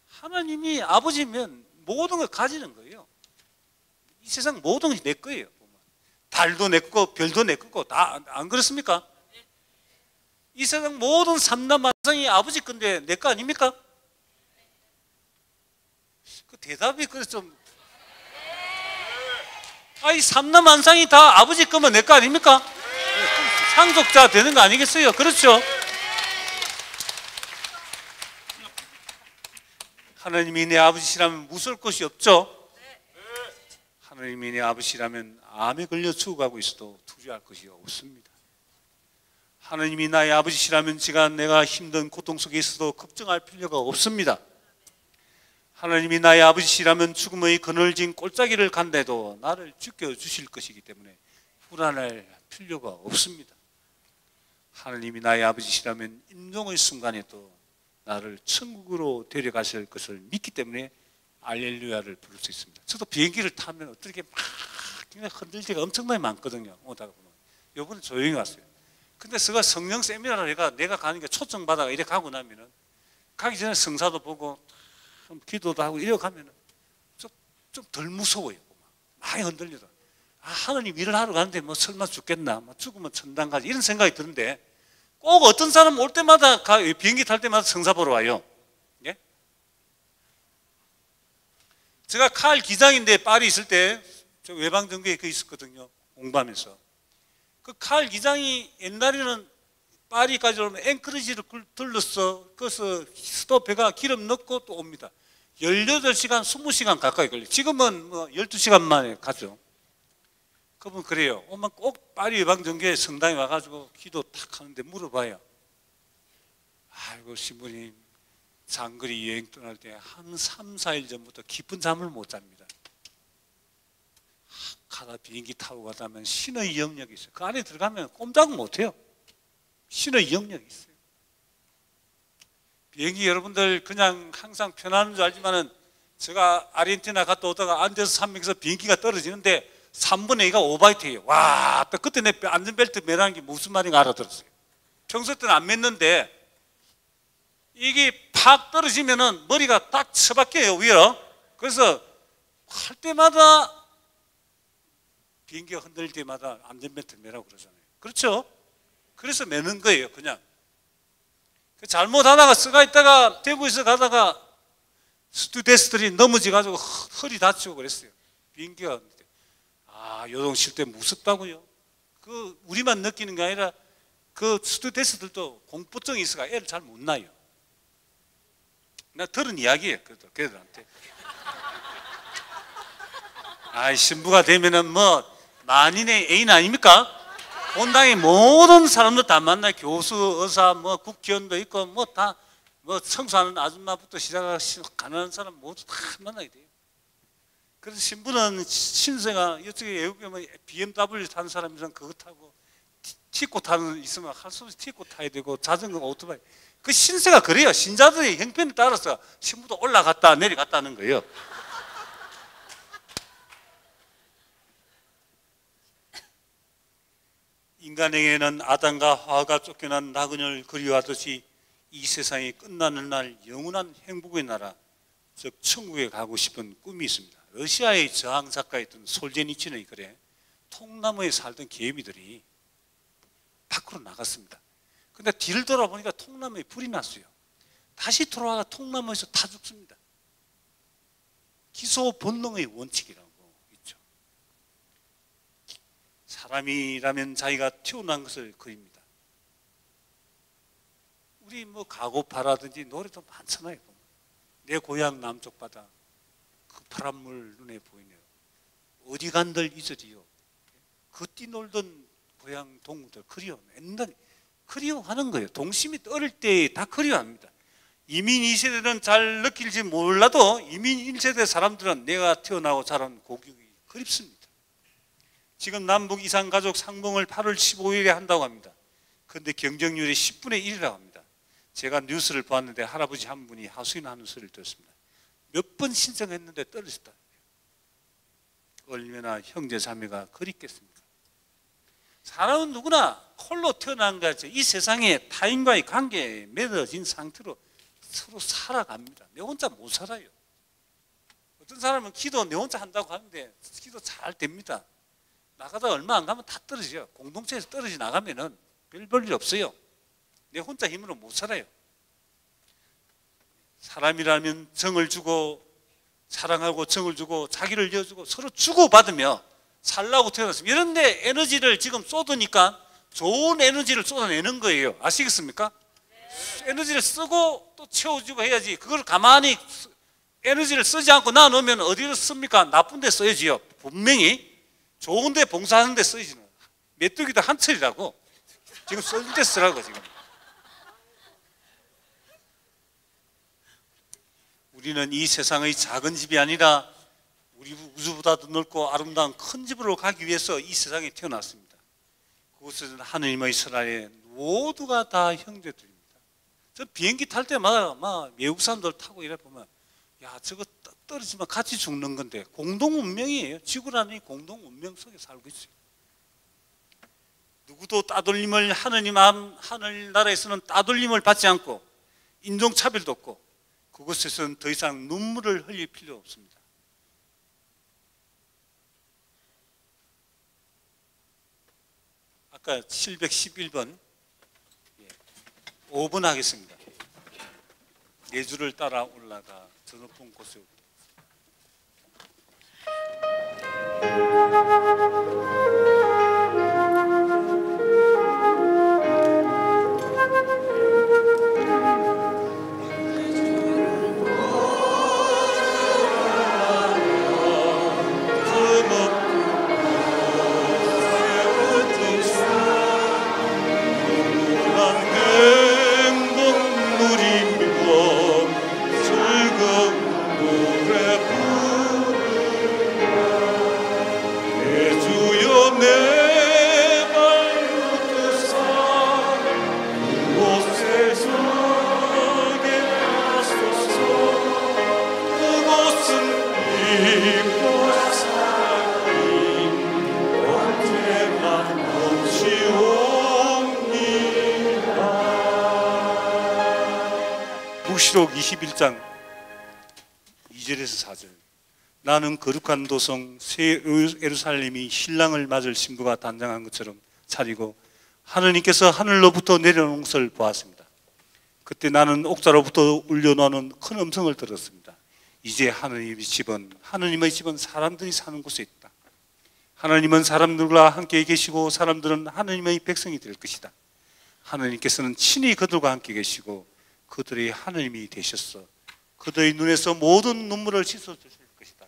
하나님이 아버지면 모든 걸 가지는 거예요. 이 세상 모든 것이 내 거예요. 달도 내 거고 별도 내 거고 다 안 그렇습니까? 이 세상 모든 삼라만상이 아버지 건데 내 거 아닙니까? 그 대답이 그래서 좀 이 삼라만상이 다 아버지 거면 내 거 아닙니까? 상속자 되는 거 아니겠어요? 그렇죠? 하나님이 내 아버지시라면 무서울 것이 없죠? 하나님이 내 아버지시라면 암에 걸려 죽어가고 있어도 두려워할 것이 없습니다. 하나님이 나의 아버지시라면 내가 힘든 고통 속에 있어도 걱정할 필요가 없습니다. 하나님이 나의 아버지시라면 죽음의 그늘진 골짜기를 간다해도 나를 지켜주실 것이기 때문에 불안할 필요가 없습니다. 하나님이 나의 아버지시라면 임종의 순간에도 나를 천국으로 데려가실 것을 믿기 때문에 알렐루야를 부를 수 있습니다. 저도 비행기를 타면 어떻게 막 흔들리가 엄청나게 많거든요. 오다가 보면. 요번에 조용히 왔어요. 근데 제가 성령 세미나를 내가 가는 게 초청받아가 이래 가고 나면은 가기 전에 성사도 보고 기도도 하고 이래 가면은 좀 덜 무서워요. 많이 흔들리다. 하나님 일을 하러 가는데 뭐 설마 죽겠나? 죽으면 천당 가지. 이런 생각이 드는데 꼭 어떤 사람 올 때마다 비행기 탈 때마다 성사 보러 와요. 예? 제가 칼 기장인데 파리 있을 때 저 외방정교에 있었거든요. 공부하면서. 그 칼 기장이 옛날에는 파리까지 오면 앵커리지를 들렀어. 그래서 수도 배가 기름 넣고 또 옵니다. 18시간, 20시간 가까이 걸려요. 지금은 뭐 12시간 만에 가죠. 그러면 그래요. 오면 꼭 파리 예방정교회 성당에 와가지고 기도 탁 하는데 물어봐요. 아이고 신부님, 장거리 여행 떠날 때 한 3, 4일 전부터 깊은 잠을 못 잡니다. 가다 비행기 타고 가다면 신의 영역이 있어요. 그 안에 들어가면 꼼짝은 못해요. 신의 영역이 있어요. 비행기 여러분들 그냥 항상 편안한 줄 알지만은 제가 아르헨티나 갔다 오다가 안데스 산맥에서 비행기가 떨어지는데 3분의 2가 오바이트예요. 와, 또 그때 내 안전벨트 매라는 게 무슨 말인가 알아들었어요. 평소 때는 안 맸는데 이게 팍 떨어지면은 머리가 딱 처박혀요, 위로. 그래서 할 때마다 비행기가 흔들릴 때마다 안전벨트 매라고 그러잖아요. 그렇죠? 그래서 매는 거예요, 그냥. 잘못하다가 쓰가 있다가 대구에서 가다가 스튜어디스들이 넘어져가지고 허리 다치고 그랬어요. 비행기가. 아, 요동칠 때 무섭다고요. 그 우리만 느끼는 게 아니라 그 스튜어디스들도 공포증이 있어가 애를 잘 못 낳아요. 나 들은 이야기예요, 그래도 걔들한테. 아, 신부가 되면은 뭐 만인의 애인 아닙니까? 본당에 모든 사람들 다 만나요. 교수, 의사, 뭐 국회의원도 있고 뭐 다 뭐 청소하는 아줌마부터 시작해서 가난한 사람 모두 다 만나게 돼요. 그래서 신부는 신세가 이쪽에 외국에 뭐 BMW 타는 사람이랑 그거 타고 티코 타는 있으면 할 수 없이 티코 타야 되고 자전거, 오토바이. 그 신세가 그래요. 신자들의 형편에 따라서 신부도 올라갔다 내려갔다는 거예요. 인간에게는 아담과 하와가 쫓겨난 나그네를 그리워하듯이 이 세상이 끝나는 날 영원한 행복의 나라, 즉 천국에 가고 싶은 꿈이 있습니다. 러시아의 저항 작가였던 솔제니치는 그래 통나무에 살던 개미들이 밖으로 나갔습니다. 근데 뒤를 돌아보니까 통나무에 불이 났어요. 다시 돌아가 통나무에서 다 죽습니다. 기소 본능의 원칙이라고 있죠. 사람이라면 자기가 태어난 것을 그립니다. 우리 뭐 가고파라든지 노래도 많잖아요. 내 고향 남쪽 바다 그 파란물 눈에 보이네요. 어디 간들 잊으리요. 그 뛰놀던 고향 동무들 그리워. 맨날 그리워하는 거예요. 동심이 어릴 때 다 그리워합니다. 이민 2세대는 잘 느낄지 몰라도 이민 1세대 사람들은 내가 태어나고 자란 고국이 그립습니다. 지금 남북 이산가족 상봉을 8월 15일에 한다고 합니다. 그런데 경쟁률이 10분의 1이라고 합니다. 제가 뉴스를 보았는데 할아버지 한 분이 하소연하는 소리를 들었습니다. 몇 번 신청했는데 떨어졌다. 얼마나 형제 자매가 그립겠습니까? 사람은 누구나 홀로 태어난 거죠. 이 세상에 타인과의 관계에 맺어진 상태로 서로 살아갑니다. 내 혼자 못 살아요. 어떤 사람은 기도 내 혼자 한다고 하는데 기도 잘 됩니다. 나가다 얼마 안 가면 다 떨어져요. 공동체에서 떨어져 나가면은 별 볼 일 없어요. 내 혼자 힘으로 못 살아요. 사람이라면 정을 주고 사랑하고 정을 주고 자기를 이어주고 서로 주고받으며 살라고 태어났습니다. 이런데 에너지를 지금 쏟으니까 좋은 에너지를 쏟아내는 거예요. 아시겠습니까? 에너지를 쓰고 또 채워주고 해야지. 그걸 가만히 에너지를 쓰지 않고 놔놓으면 어디로 씁니까? 나쁜 데 써야지요. 분명히 좋은 데 봉사하는 데 써야지. 메뚜기도 한철이라고. 지금 쓸 때 쓰라고 지금. 우리는 이 세상의 작은 집이 아니라 우리 우주보다도 넓고 아름다운 큰 집으로 가기 위해서 이 세상에 태어났습니다. 그곳은 하느님의 설하에 모두가 다 형제들입니다. 저 비행기 탈 때마다 막 외국 사람들 타고 이래 보면 야 저거 떨어지면 같이 죽는 건데 공동 운명이에요. 지구라는 공동 운명 속에 살고 있어요. 누구도 따돌림을 하늘나라에서는 따돌림을 받지 않고 인종차별도 없고 그곳에서는 더 이상 눈물을 흘릴 필요 없습니다. 아까 711번 5번 하겠습니다. 예주를 따라 올라가 저 높은 곳에 계시록 21장 2절에서 4절. 나는 거룩한 도성 새 예루살렘이 신랑을 맞을 신부가 단장한 것처럼 차리고 하느님께서 하늘로부터 내려오는 것을 보았습니다. 그때 나는 옥자로부터 울려나오는 큰 음성을 들었습니다. 이제 하느님의 집은 사람들이 사는 곳에 있다. 하나님은 사람들과 함께 계시고 사람들은 하느님의 백성이 될 것이다. 하느님께서는 친히 그들과 함께 계시고 그들의 하느님이 되셨어 그들의 눈에서 모든 눈물을 씻어주실 것이다.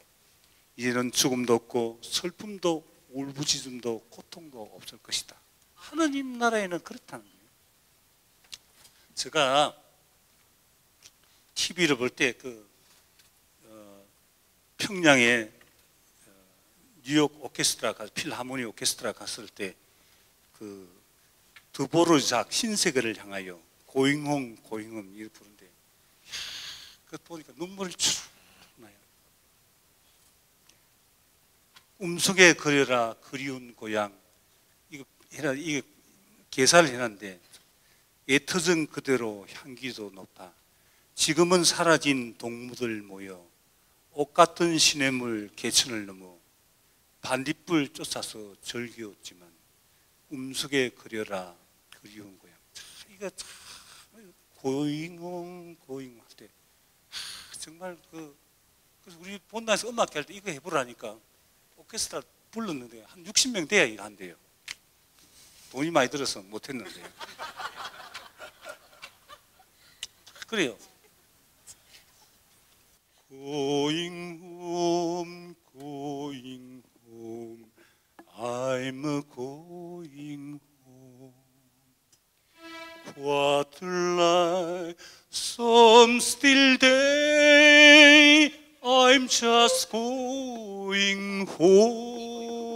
이제는 죽음도 없고 슬픔도 울부짖음도 고통도 없을 것이다. 하느님 나라에는 그렇다는 거예요. 제가 TV를 볼 때 평양에 뉴욕 오케스트라 필하모니 오케스트라 갔을 때 드보르작 신세계를 향하여 고잉홈 이렇게 부르는데 그 보니까 눈물이 쭉 나요. 음속에 그려라 그리운 고향 이게 개사를 해놨는데 애터전 그대로 향기도 높아 지금은 사라진 동무들 모여 옷 같은 시냇물 개천을 넘어 반딧불 쫓아서 절기었지만 음속에 그려라 그리운 고향. 이거 참 고잉할 때 정말 그래서 우리 본당에서 음악회 할 때 이거 해보라니까 오케스트라 불렀는데 한 60명 돼야 이거 한대요. 돈이 많이 들어서 못했는데 그래요. Going home, I'm going home. What like some still day, I'm just going home.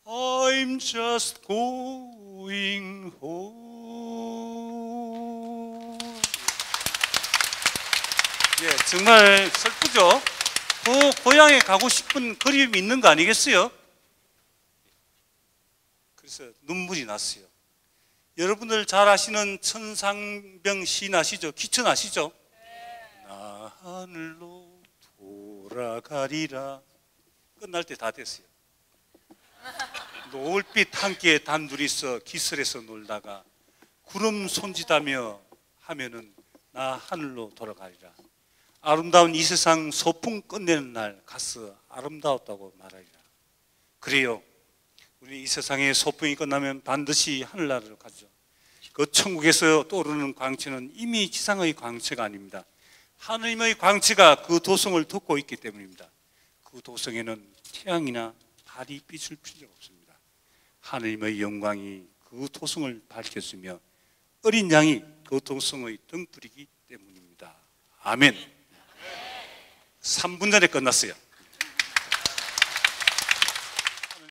I'm just going home. 예, 정말 슬프죠? 고향에 가고 싶은 그리움이 있는 거 아니겠어요? 그래서 눈물이 났어요. 여러분들 잘 아시는 천상병 시인 아시죠? 기천 아시죠? 나 하늘로 돌아가리라. 끝날 때 다 됐어요. 노을빛 함께 단둘이서 기슬에서 놀다가 구름 손짓하며 하면은 나 하늘로 돌아가리라. 아름다운 이 세상 소풍 끝내는 날 가서 아름다웠다고 말하리라. 그래요. 우리 이 세상의 소풍이 끝나면 반드시 하늘나라로 가죠. 그 천국에서 떠오르는 광채는 이미 지상의 광채가 아닙니다. 하느님의 광채가 그 도성을 덮고 있기 때문입니다. 그 도성에는 태양이나 달이 비출 필요가 없습니다. 하느님의 영광이 그 도성을 밝혀주며 어린 양이 그 도성의 등불이기 때문입니다. 아멘. 3분 전에 끝났어요.